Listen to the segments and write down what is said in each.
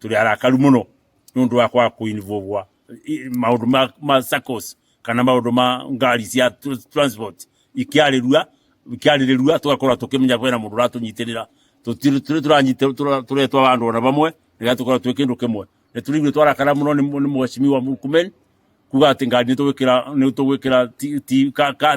tuli arakaru muno nundu wa kwa kuinvolve maundu ma SACCOS kana maundu ma ngari cia transport ikiarirua tugakora tukimenya kwena mundu ratunyitirira turetwa andu ona bamwe nigatukora twikindu kimwe neturigwe twarakara muno ni mheshimiwa Murkomen kuga ati ngari ni tugwikira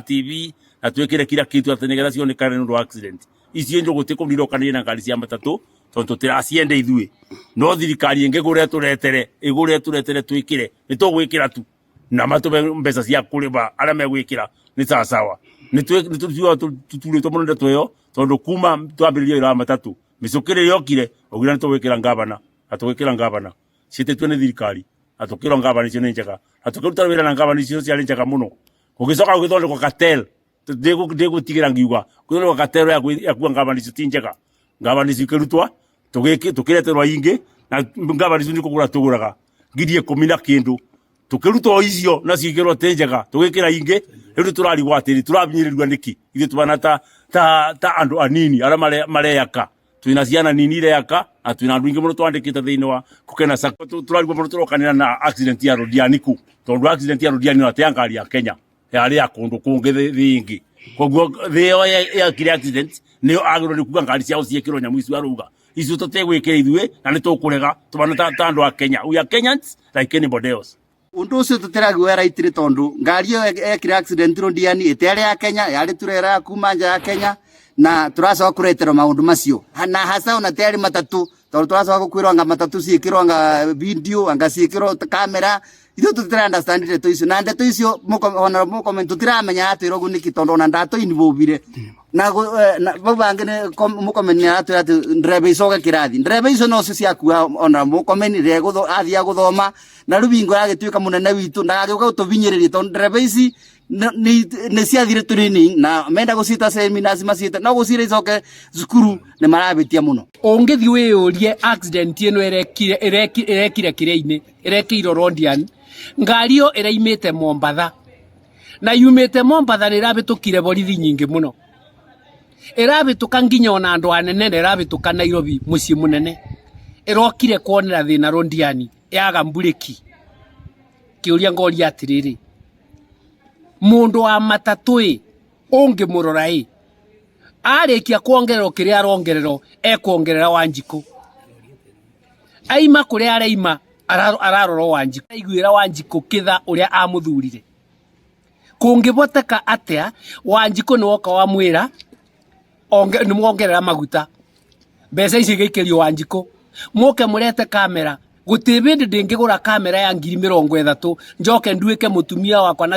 TV na twikire kila kitu atenegera cio ni kare nundu accident icio ndio gutikumiro kanire na ngari cia matatu tondu tiraciende ithuĩ no thirikari ingigure turetere twikire nitugwikira tu na matube mbeca cia kuriba ara megwikira ni sawa ni tutulitwo muno ndeto yo tondu kuma twambiririo ira matatu micukire yokire ogira nitugwikira ngavana atugwikira ngavana citetwe ni thirikari atukirwo ngavana icio ni njega atukiruta wira na ngavana icio ciari njega muno ugicoka ugithondekwo cartel ndigutigera ngiuga kuthondekwo cartel ya kuwa ngavana icio ti njega ngavana icio ikirutwa tukireterwa ingi na ngavana icio nikugura tuguraga ngiri 10 na kindu tukirutwo icio na cikirwo ti njega tugikira ingi riu turarigwa atiri turabinyiririrwa niki ithu tubana ta andu anini ara mareyaka twina ciana nini ireyaka na twina andu ingi muno twandikite thiini wa kukena SACCO turarigwa muno turokanira na accident ya Rodianiku tondu accident ya Rodiani na te ngari ya Kenya yari ya kundu kungi thingi koguo thio ya kire accident niyo agiro ni kuga ngari ciao ciekirwo nyamu icio aruga icio tutegwikira ithue na nitukurega tubana ta andu a Kenya we are Kenyans like anybody else. Undu ucio tutiragwa raitire tondu ngari yo ekire accident Rodiani itere ya Kenya yari turera kuma nja ya Kenya na turacoka kuretera maundu macio na hasa ona teri matatu tondu turacoka gukwirwa nga matatu ciikirwa nga video anga ciikirwa kamera ithu tutira understand ndeto icio na ndeto icio ona comment tutiramenya atwirwo guniki tondu ona ndato involvire na babange ne comment ni atwira ati driver icoke kirathi driver icio no cia kuwa ona comment rego athia guthoma na rubingo agituika munene witu ndagagiuka gutuvinyiriria tondu driver ici ni ciathire training na menda gucita seminars macita no gucira icoke cukuru ni marabitia muno ungithi wiyurie accident ino irekire kireini irekiro Rodiani ngari yo iraimite Mombatha na yumite Mombatha ni rabitukire borithi nyingi muno irabituka nginya ona andu anene irabituka Nairobi mucii munene irokire kuonera thina Rodiani yaga mburiki kiuria ngori atiriri mundu wa matatu ungimurora arikia kuongererwo kiria arongererwo ekuongerera Wanjiku aima kuria araima ararorwo Wanjiku aiguira Wanjiku kitha uria amuthurire kungiboteka atia Wanjiku ni woka wa mwira ni muongerera maguta mbeca ici geikirio Wanjiku muke murete kamera gutibindi ndingigura kamera ya 30,000 njoke nduike mutumia wakwa na